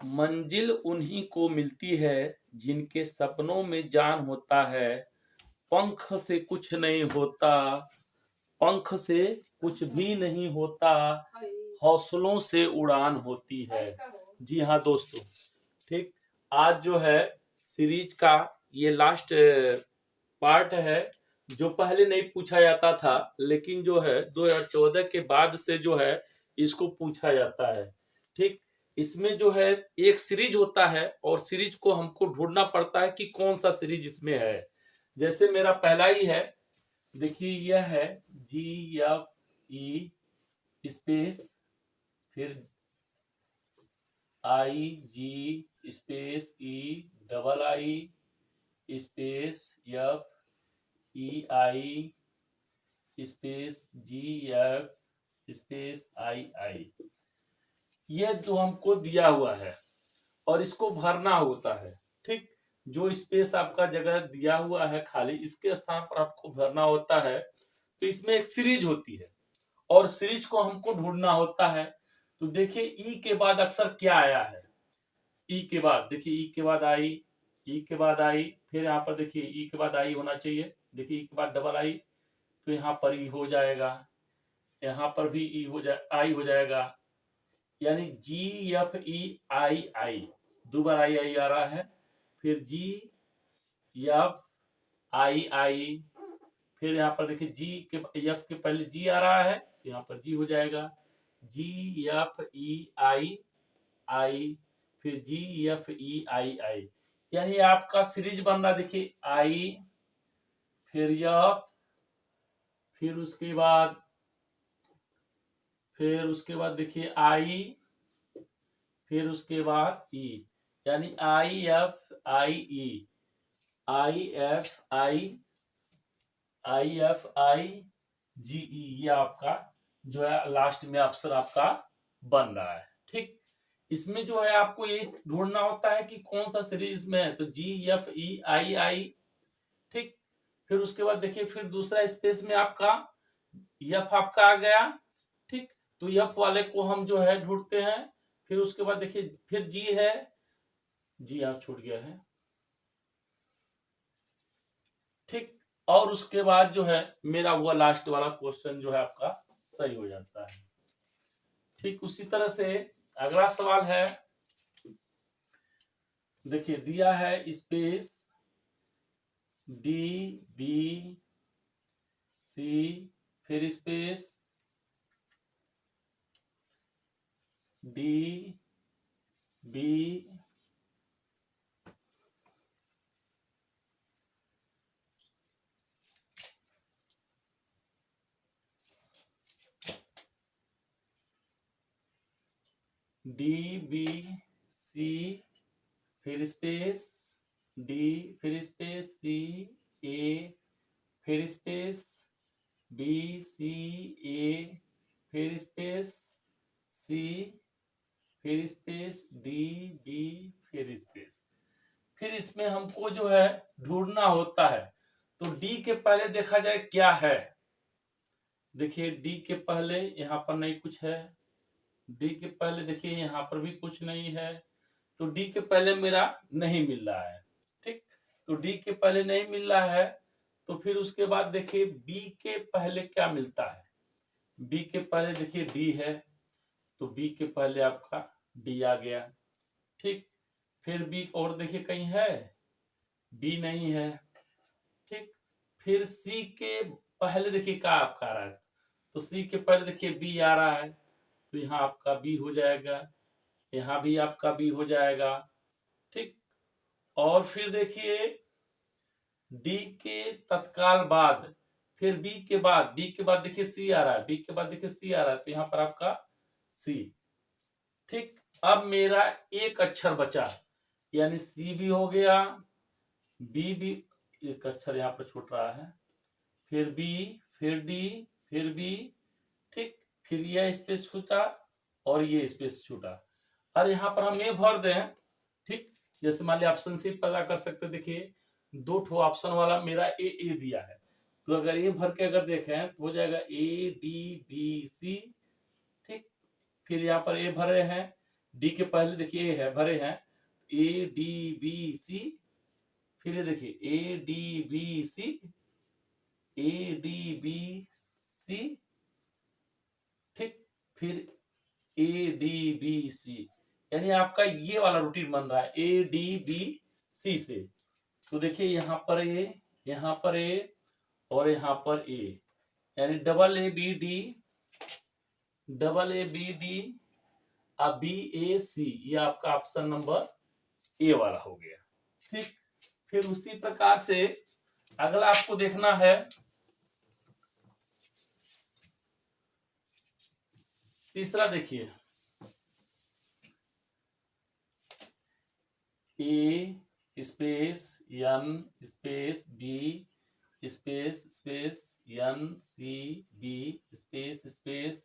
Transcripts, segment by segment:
मंजिल उन्हीं को मिलती है जिनके सपनों में जान होता है। पंख से कुछ नहीं होता, पंख से कुछ भी नहीं होता, हौसलों से उड़ान होती है। जी हाँ दोस्तों, ठीक। आज जो है सीरीज का ये लास्ट पार्ट है, जो पहले नहीं पूछा जाता था, लेकिन जो है 2014 के बाद से जो है इसको पूछा जाता है। ठीक, इसमें जो है एक सीरीज होता है और सीरीज को हमको ढूंढना पड़ता है कि कौन सा सीरीज इसमें है। जैसे मेरा पहला ही है, देखिए यह है GFE स्पेस फिर IG space FEI space GF space II। यह जो हमको दिया हुआ है और इसको भरना होता है। ठीक, जो स्पेस आपका जगह दिया हुआ है खाली, इसके स्थान पर आपको भरना होता है। तो इसमें एक सीरीज होती है और सीरीज को हमको ढूंढना होता है। तो देखिए ई के बाद अक्सर क्या आया है। ई के बाद देखिए, ई के बाद आई, ई के बाद आई, फिर यहाँ पर देखिए ई के बाद आई होना चाहिए। देखिए ई के बाद डबल आई, तो यहाँ पर ई हो जाएगा, यहाँ पर भी ई हो जाए, आई हो जाएगा, यानी GFEII, दो बार आई आ रहा है। फिर GFII, फिर यहाँ पर देखिए जी के एफ के पहले जी आ रहा है, तो यहाँ पर जी हो जाएगा GFEII, फिर GFEII, यानी आपका सीरीज बन रहा। देखिए आई, फिर एफ, फिर उसके बाद देखिए आई, फिर उसके बाद ई, यानी IFIGE, ये आपका जो है लास्ट में अक्षर आपका बन रहा है। ठीक, इसमें जो है आपको ये ढूंढना होता है कि कौन सा सीरीज में है, तो GFEII। ठीक, फिर उसके बाद देखिए फिर दूसरा स्पेस में आपका एफ आपका आ गया। ठीक, तो एफ वाले को हम जो है ढूंढते हैं। फिर उसके बाद देखिए फिर जी है, जी आप छूट गया है। ठीक, और उसके बाद जो है मेरा वो लास्ट वाला क्वेश्चन जो है आपका सही हो जाता है। ठीक, उसी तरह से अगला सवाल है, देखिए दिया है स्पेस DBC, फिर स्पेस DB, DBC, फिर स्पेस D, फिर स्पेस CA, फिर स्पेस BCA, फिर स्पेस C, फिर स्पेस DB, फिर स्पेस। फिर इसमें हमको जो है ढूंढना होता है। तो D के पहले देखा जाए क्या है। देखिए D के पहले यहाँ पर नहीं कुछ है, D के पहले देखिए यहाँ पर भी कुछ नहीं है, तो D के पहले मेरा नहीं मिल रहा है। ठीक, तो D के पहले नहीं मिल रहा है, तो फिर उसके बाद देखिए B के पहले क्या मिलता है। B के पहले देखिए D है, तो B के पहले आपका D आ गया। ठीक, फिर B और देखिए कहीं है, B नहीं है। ठीक, फिर C के पहले देखिए क्या आपका आ रहा है, तो C के पहले देखिए B आ रहा है, तो यहाँ आपका B हो जाएगा, यहाँ भी आपका B हो जाएगा। ठीक, और फिर देखिए D के तत्काल बाद फिर B के बाद देखिए C आ रहा है, B के बाद देखिए C आ रहा है, तो यहाँ पर आपका C। ठीक, अब मेरा एक अक्षर बचा, यानी C भी हो गया, B भी, एक अक्षर यहाँ पर छूट रहा है, फिर B, फिर D, फिर B। ठीक, फिर यह स्पेस छूटा और ये स्पेस छूटा। और यहाँ पर हम ये भर दें। ठीक, जैसे मान लिया ऑप्शन सी पता कर सकते, देखिए दो ठो ऑप्शन वाला मेरा ए दिया है, तो अगर ये भर के अगर देखें तो हो जाएगा ADBC। ठीक, फिर यहाँ पर ए भरे हैं, डी के पहले देखिए ए है, भरे हैं, ए डी बी सी, फिर ये देखिए A D B C, A D B C, ठीक, फिर ए डी बी सी, यानी आपका ये वाला रूटीन बन रहा है ए डी बी सी से। तो देखिए यहाँ पर ए, यहाँ पर ए, और यहाँ पर ए, यानी double A B D, double A B D, अब बी ए सी, ये आपका ऑप्शन नंबर ए वाला हो गया। ठीक, फिर उसी प्रकार से अगला आपको देखना है तीसरा, देखिए A space N space B space space N C B space space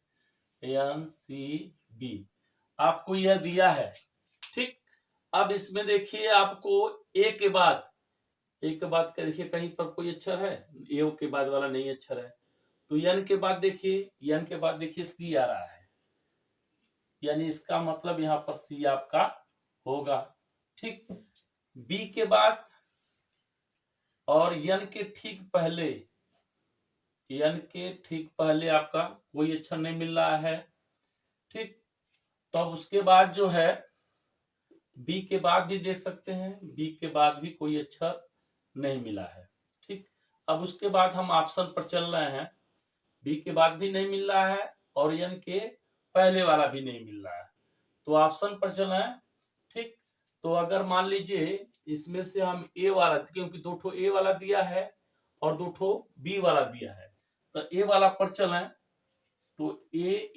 N C B, आपको यह दिया है। ठीक, अब इसमें देखिए आपको ए के बाद, ए के बाद का देखिए कहीं पर कोई अक्षर है, ए के बाद वाला नहीं अक्षर है, तो एन के बाद देखिए, एन के बाद देखिए सी आ रहा है, यानी इसका मतलब यहाँ पर सी आपका होगा। ठीक, बी के बाद और एन के ठीक पहले, एन के ठीक पहले आपका कोई अक्षर नहीं मिल रहा है। ठीक, तो अब उसके बाद जो है बी के बाद भी देख सकते हैं, बी के बाद भी कोई अक्षर नहीं मिला है। ठीक, अब उसके बाद हम ऑप्शन पर चल रहे हैं, बी के बाद भी नहीं मिल रहा है और एन के पहले वाला भी नहीं मिल रहा है, तो ऑप्शन पर चल रहे हैं। ठीक, तो अगर मान लीजिए इसमें से हम ए वाला, क्योंकि दो ठो ए वाला दिया है और दो ठो बी वाला दिया है, तो ए वाला पर चलें, तो ए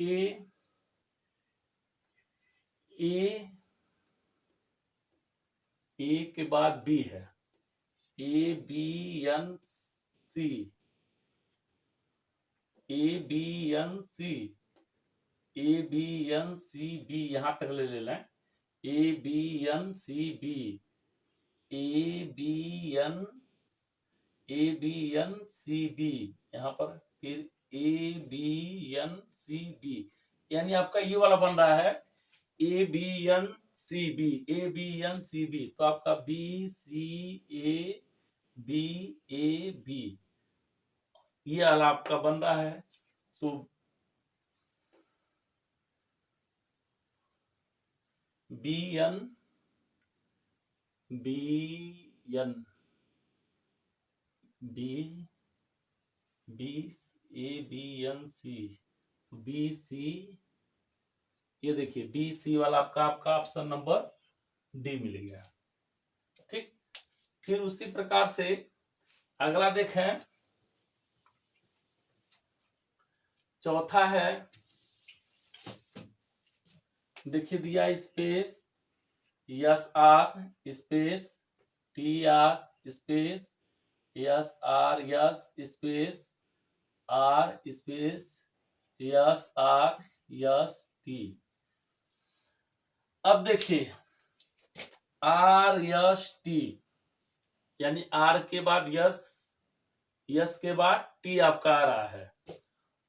के बाद बी है, A B N C, A B N C, A B N C B, यहां तक ले लें, A B N C B, A B N C B, यहाँ पर फिर A B N C B, यानी आपका ये वाला बन रहा है A B N C B, A B N C B, तो आपका B C A B A B, ये वाला आपका बन रहा है। तो B N B N B B A B N C, B C, ये देखिए बी सी वाला आपका ऑप्शन नंबर डी मिल गया। ठीक, फिर उसी प्रकार से अगला देखें, चौथा है, देखिए दिया space S R space T R space S R S space R space S R S T. अब देखिए आर यस टी, यानी आर के बाद यस, यस के बाद टी आपका आ रहा है,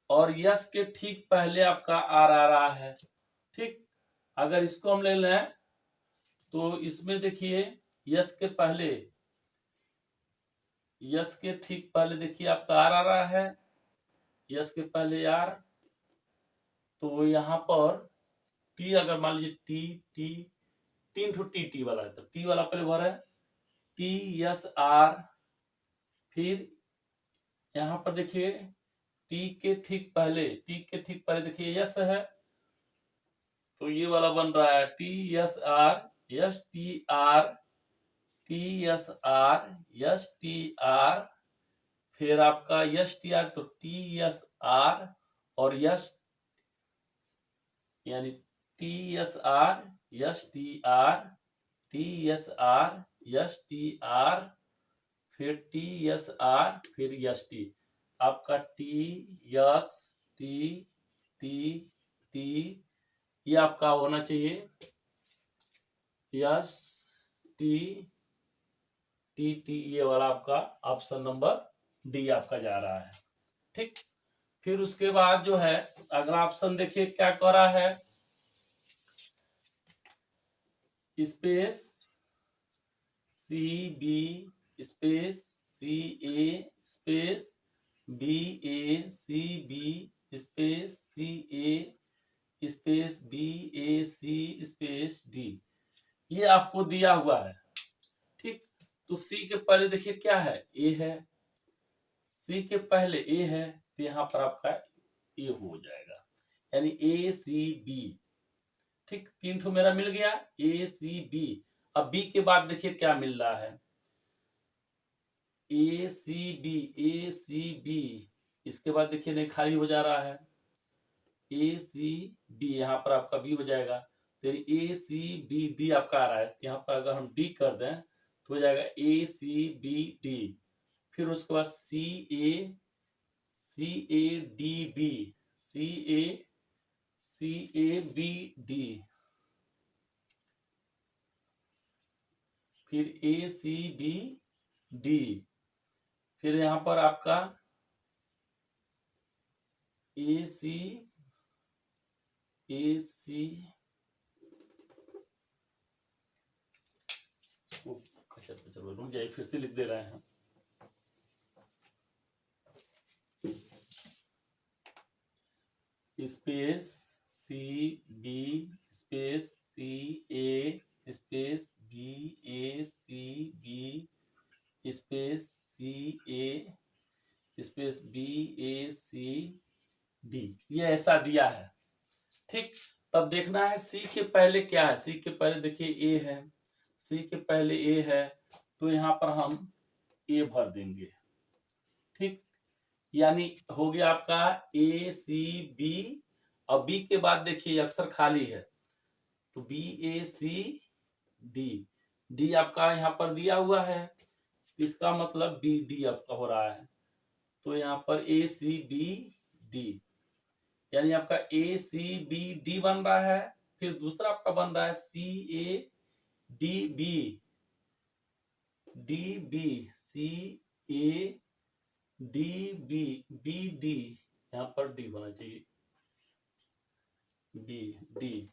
और यस के ठीक पहले आपका आर आ रहा है। ठीक, अगर इसको हम ले लें तो इसमें देखिए यस के पहले, यस के ठीक पहले देखिए आपका आर आ रहा है, यस के पहले आर, तो यहाँ पर टी, अगर मान लीजिए टी टी, तीन ठो टी वाला है, तो टी वाला पहले भरा है, टी यस आर, फिर यहाँ पर देखिए टी के ठीक पहले, टी के ठीक पहले देखिए यस है, तो ये वाला बन रहा है T S R S T R, T S R S T R, फिर आपका एस टी आर, तो टी एस आर और यस, यानी T S R S T R, T S R S T R, फिर T S R, फिर S T, आपका T S T T T, ये आपका होना चाहिए यस टी टी टी, ये वाला आपका ऑप्शन नंबर डी आपका जा रहा है। ठीक, फिर उसके बाद जो है अगला ऑप्शन देखिए क्या कर रहा है, space C B space C A space B A C B space C A space B A C space D, ये आपको दिया हुआ है। ठीक, तो सी के पहले देखिए क्या है, ए है, सी के पहले ए है, तो यहाँ पर आपका ए हो जाएगा, यानी ए सी बी। ठीक, तीन ठो मेरा मिल गया, ए सी बी। अब बी के बाद देखिए क्या मिल रहा है, ए C B, A C B, इसके बाद देखिए नहीं खाली हो जा रहा है, ए सी बी, यहाँ पर आपका बी हो जाएगा, तो ए सी बी डी आपका आ रहा है, यहाँ पर अगर हम डी कर दें तो हो जाएगा ए सी बी डी। फिर उसके बाद C A D B, C A B D, फिर ए सी बी डी, फिर यहां पर आपका ए सी रुक जाइए, फिर से लिख दे रहे हैं, space C B space C A space B A C B space C A space B A C D, ये ऐसा दिया है। ठीक, तब देखना है सी के पहले क्या है, सी के पहले देखिए ए है, सी के पहले ए है, तो यहाँ पर हम ए भर देंगे। ठीक, यानी हो गया आपका ए सी बी, और बी के बाद देखिए अक्षर खाली है, तो B A C D, D आपका यहाँ पर दिया हुआ है, इसका मतलब बी डी आपका हो रहा है, तो यहाँ पर ए सी बी डी, यानी आपका ए सी बी डी बन रहा है। फिर दूसरा आपका बन रहा है C A D B, D B C A D B B D, यहाँ पर डी होना चाहिए, बी डी,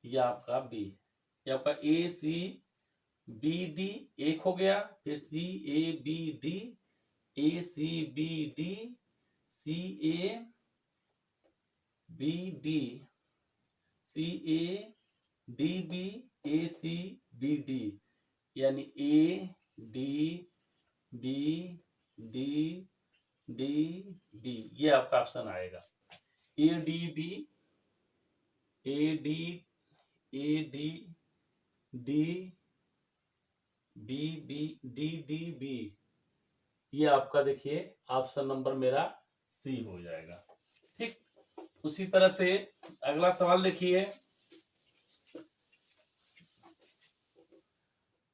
यह आपका बी, यह आपका ए सी बी डी एक हो गया, फिर C A B D, A C B D, C A B D, C A D B, A C B D, यानी A D B D D B, ये आपका ऑप्शन आएगा, A D B A D D B B D D B, ये आपका देखिए option number मेरा सी हो जाएगा। ठीक, उसी तरह से अगला सवाल देखिए,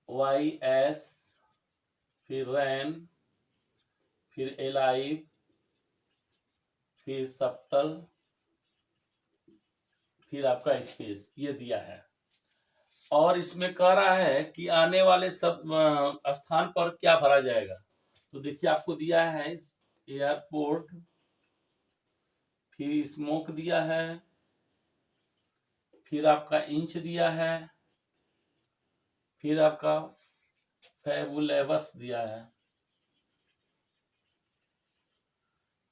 वाई एस, फिर रैन, फिर एलाइव, फिर सप्टल, फिर आपका स्पेस, ये दिया है। और इसमें कह रहा है कि आने वाले सब स्थान पर क्या भरा जाएगा, तो देखिए आपको दिया है एयरपोर्ट, फिर स्मोक दिया है, फिर आपका इंच दिया है, फिर आपका फैबुलेबस दिया है।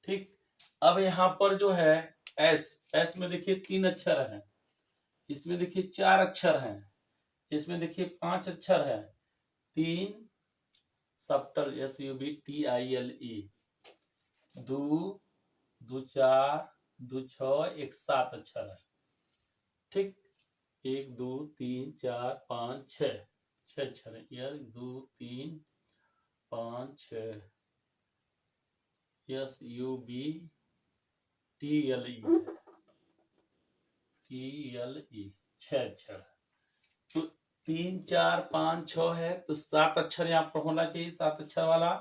ठीक, अब यहाँ पर जो है एस, एस में देखिए 3 अक्षर हैं, इसमें देखिए 4 अक्षर हैं, इसमें देखिए 5 अक्षर है, 3 सप्टल SUBTILE, 2 2 4 2 6 1 7 अक्षर है। ठीक, 1 2 3 4 5 6 अक्षर है, 1 2 3 5 6 SUBTLE 6 अक्षर है, तो 3 4 5 6 है, तो 7 अक्षर यहाँ पर होना चाहिए, 7 अक्षर वाला।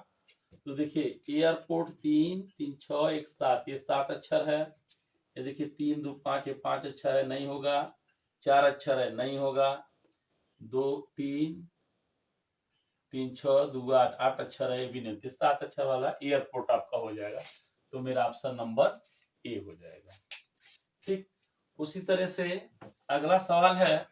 तो देखिए एयरपोर्ट 3 3 6 1 7, ये 7 अक्षर है, ये देखिए 3 2 5, ये 5 अक्षर है, नहीं होगा, 4 अक्षर है, नहीं होगा, 2 3 3 6 2 8, 8 अक्षर है, ये भी नहीं, 7 अक्षर वाला एयरपोर्ट आपका हो जाएगा, तो मेरा ऑप्शन नंबर ए हो जाएगा। ठीक, उसी तरह से अगला सवाल है,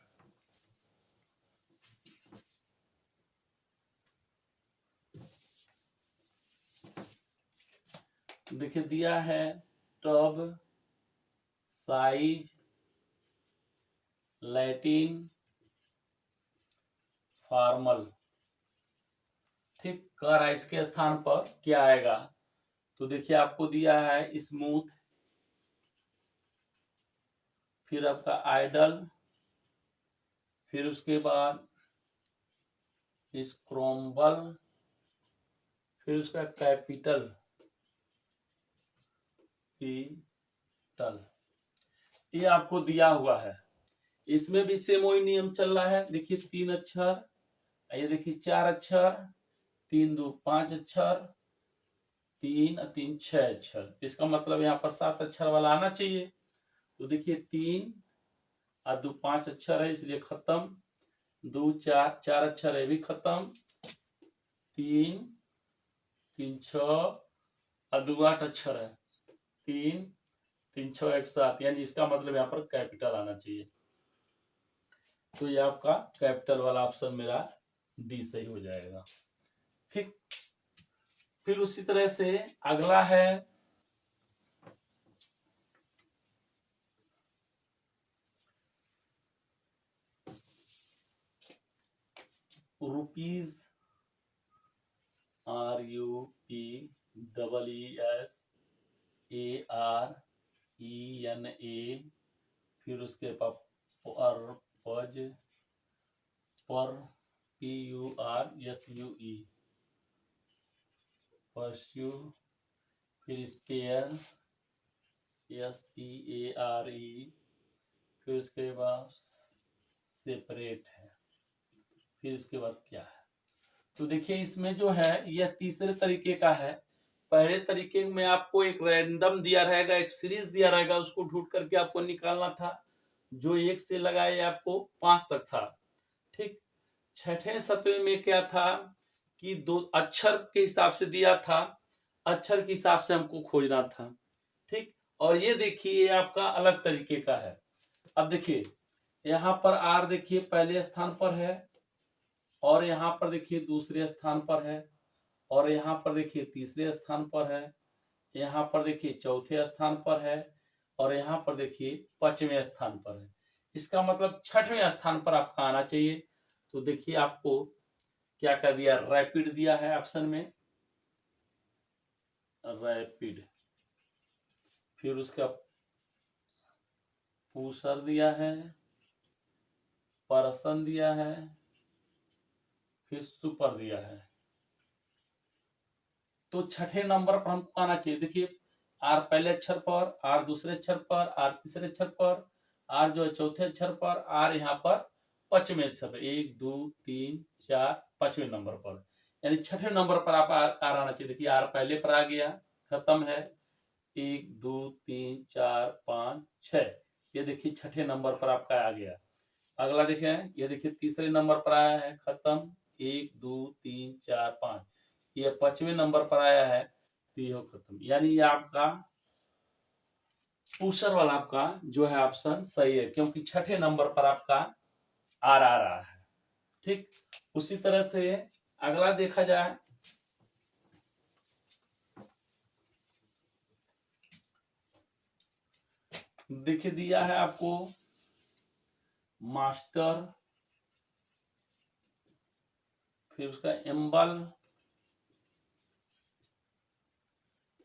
देखिए दिया है टब, साइज, लैटिन, फॉर्मल। ठीक, कह रहा है इसके स्थान पर क्या आएगा। तो देखिए आपको दिया है स्मूथ, फिर आपका आइडल, फिर उसके बाद स्क्रॉम्बल, फिर उसका कैपिटल पीटल, ये आपको दिया हुआ है। इसमें भी सेम वही नियम चल रहा है। देखिए 3 अक्षर, ये देखिए 4 अक्षर, 3 2 5 अक्षर, 3 3 6 अक्षर। इसका मतलब यहाँ पर 7 अक्षर वाला आना चाहिए। तो देखिए 3 और 2 5 अक्षर है इसलिए खत्म, 2 4 4 अक्षर है भी खत्म, 3 3 6 और 2 8 अक्षर है, 3 3 6 1 7, यानी इसका मतलब यहाँ पर कैपिटल आना चाहिए। तो ये आपका कैपिटल वाला ऑप्शन मेरा डी सही हो जाएगा। ठीक, फिर उसी तरह से अगला है रुपीज, RUPEESARENA, फिर उसके बाद पर्पज, पर PURSUE, परस्यू, फिर स्पेयर SPARE, फिर उसके बाद सेपरेट है, फिर इसके बाद क्या है। तो देखिए इसमें जो है यह तीसरे तरीके का है। पहले तरीके में आपको एक रैंडम दिया रहेगा, एक सीरीज दिया रहेगा, उसको ढूंढ करके आपको निकालना था। जो 1 से लगाए आपको 5 तक था। ठीक, छठे सतवें में क्या था कि 2 अक्षर के हिसाब से दिया था, अक्षर के हिसाब से हमको खोजना था। ठीक, और ये देखिए आपका अलग तरीके का है। अब देखिए यहाँ पर आर देखिए पहले स्थान पर है, और यहाँ पर देखिए दूसरे स्थान पर है, और यहाँ पर देखिए तीसरे स्थान पर है, यहाँ पर देखिए चौथे स्थान पर है, और यहाँ पर देखिए 5वें स्थान पर है। इसका मतलब 6वें स्थान पर आपका आना चाहिए। तो देखिए आपको क्या कर दिया, रैपिड दिया है ऑप्शन में, रैपिड, फिर उसका पूसर दिया है, पर्सन दिया है, फिर सुपर दिया है। तो छठे नंबर पर हमको आना चाहिए। देखिए आर पहले अक्षर पर, आर दूसरे अक्षर पर, आर तीसरे अक्षर पर, आर जो है चौथे अक्षर पर, आर यहाँ पर 5वें अक्षर पर, 1 2 3 4 5वें नंबर पर, यानी छठे नंबर पर आप आर आना चाहिए। देखिए आर पहले पर आ गया, खत्म है, 1 2 3 4 5 6, ये देखिए छठे नंबर पर आपका आ गया। अगला देखिए, ये देखिए तीसरे नंबर पर आया है, खत्म, 1 2 3 4 5, ये 5वें नंबर पर आया है, तो ये खत्म। यानी ये आपका पूसर वाला आपका जो है ऑप्शन सही है, क्योंकि छठे नंबर पर आपका आर आ रहा है। ठीक, उसी तरह से अगला देखा जाए, देखिए दिया है आपको मास्टर, फिर उसका एम्बल,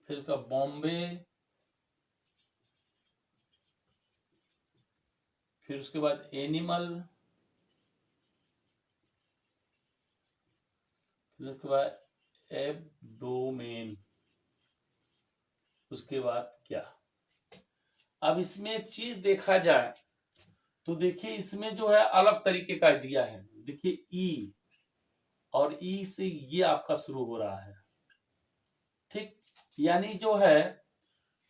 फिर उसका बॉम्बे, फिर उसके बाद एनिमल, फिर उसके बाद एब्डोमेन, उसके बाद क्या। अब इसमें एक चीज देखा जाए तो देखिए इसमें जो है अलग तरीके का दिया है। देखिए ई, और ई से ये आपका शुरू हो रहा है। ठीक, यानी जो है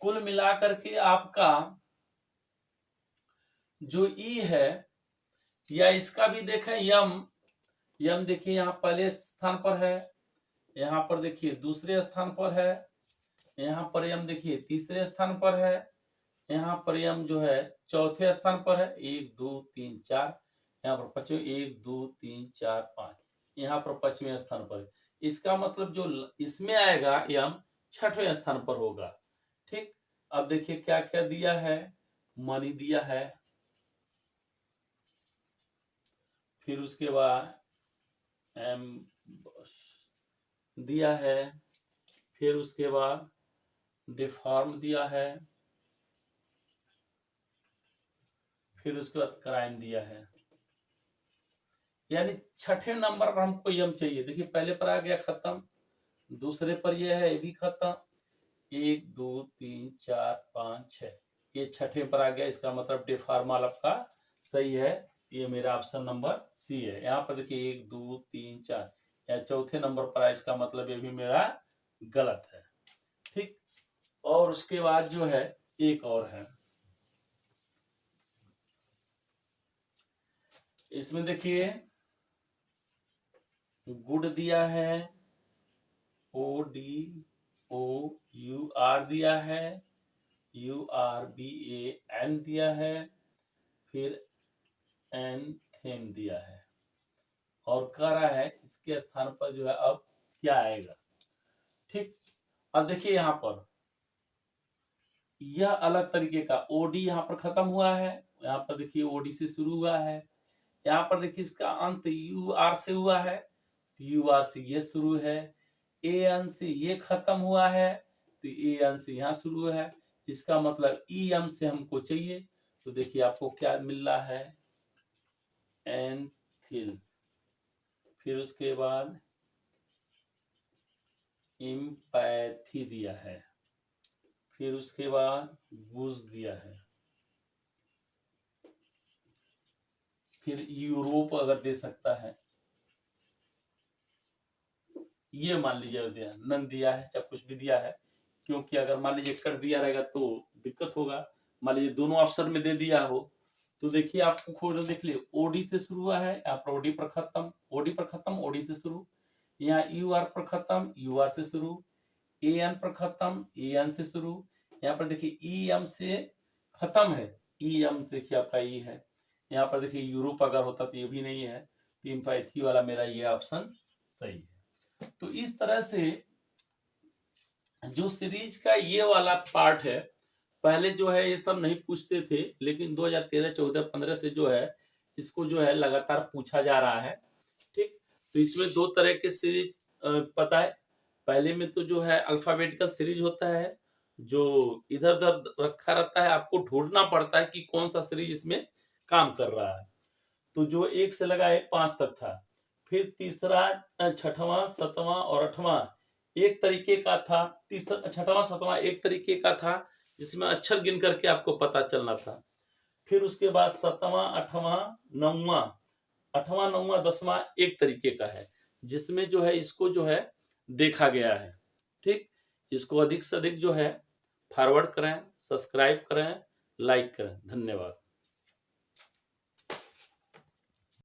कुल मिलाकर के आपका जो ई है, या इसका भी देखें यम, यम देखिए यहाँ पहले स्थान पर है, यहाँ पर देखिए दूसरे स्थान पर है, यहाँ पर यम देखिए तीसरे स्थान पर है, यहाँ पर यम जो है चौथे स्थान पर है, 1 2 3 4, यहाँ पर 5वें, 1 2 3 4 5, यहाँ पर 5वें स्थान पर है। इसका मतलब जो इसमें आएगा यम छठवें स्थान पर होगा। ठीक, अब देखिए क्या क्या दिया है, मनी दिया है, फिर उसके बाद एम दिया है, फिर उसके बाद डिफॉर्म दिया है, फिर उसके बाद क्राइम दिया है। यानी छठे नंबर पर हमको यम चाहिए। देखिए पहले पर आ गया खत्म, दूसरे पर यह है, ये भी खत्म, 1 2 3 4 5 6, ये छठे पर आ गया। इसका मतलब डिफॉर्मल आपका सही है, ये मेरा ऑप्शन नंबर सी है। यहाँ पर देखिए 1 2 3 4, या चौथे नंबर पर आया, इसका मतलब ये भी मेरा गलत है। ठीक, और उसके बाद जो है एक और है, इसमें देखिए गुड दिया है, ODOUR दिया है, URBAN दिया है, फिर एंथेम दिया है, और कह रहा है इसके स्थान पर जो है अब क्या आएगा। ठीक, अब देखिए यहाँ पर यह अलग तरीके का ओडी यहाँ पर खत्म हुआ है, यहाँ पर देखिए ओडी से शुरू हुआ है, यहाँ पर देखिए इसका अंत UR से हुआ है, UR से ये शुरू है, AN से ये खत्म हुआ है, तो AN से यहाँ शुरू है। इसका मतलब EM से हमको चाहिए, तो देखिए आपको क्या मिल रहा है, एंथिल, फिर उसके बाद इम्पैथी दिया है, फिर उसके बाद गुज दिया है, फिर यूरोप अगर दे सकता है, ये मान लीजिए दिया, नन दिया है, चाहे कुछ भी दिया है, क्योंकि अगर मान लीजिए कर दिया रहेगा तो दिक्कत होगा। मान लीजिए दोनों ऑप्शन में दे दिया हो, तो देखिए आपको खोज देख लिए, ओडी से शुरू हुआ है, यहाँ पर ओडी पर खत्म, ओडी पर खत्म, ओडी से शुरू, यहाँ यूआर पर खत्म, यूआर से शुरू, एन पर खत्म, एन से शुरू, यहाँ पर देखिए ईएम से खत्म है, ईएम देखिए आपका ई है, यहाँ पर देखिए यूरोप अगर होता तो ये भी नहीं है, तो इम्पैथी वाला मेरा ये ऑप्शन सही है। तो इस तरह से जो सीरीज का ये वाला पार्ट है, पहले जो है ये सब नहीं पूछते थे, लेकिन 2013, 14, 15 से जो है इसको जो है लगातार पूछा जा रहा है। ठीक, तो इसमें दो तरह के सीरीज पता है, पहले में तो जो है अल्फाबेटिकल सीरीज होता है, जो इधर उधर रखा रहता है, आपको ढूंढना पड़ता है कि कौन सा सीरीज इसमें काम कर रहा है। तो जो 1 से लगाए 5 तक था, फिर तीसरा, छठवां, सातवां और आठवां एक तरीके का था, तीसरा, छठवां, सातवां एक तरीके का था, जिसमें अक्षर गिन करके आपको पता चलना था। फिर उसके बाद सातवां, आठवां, नौवां, आठवां, नौवां, 10वां एक तरीके का है, जिसमें जो है इसको जो है देखा गया है। ठीक, इसको अधिक से अधिक जो है फॉरवर्ड करें, सब्सक्राइब करें, लाइक करें। धन्यवाद।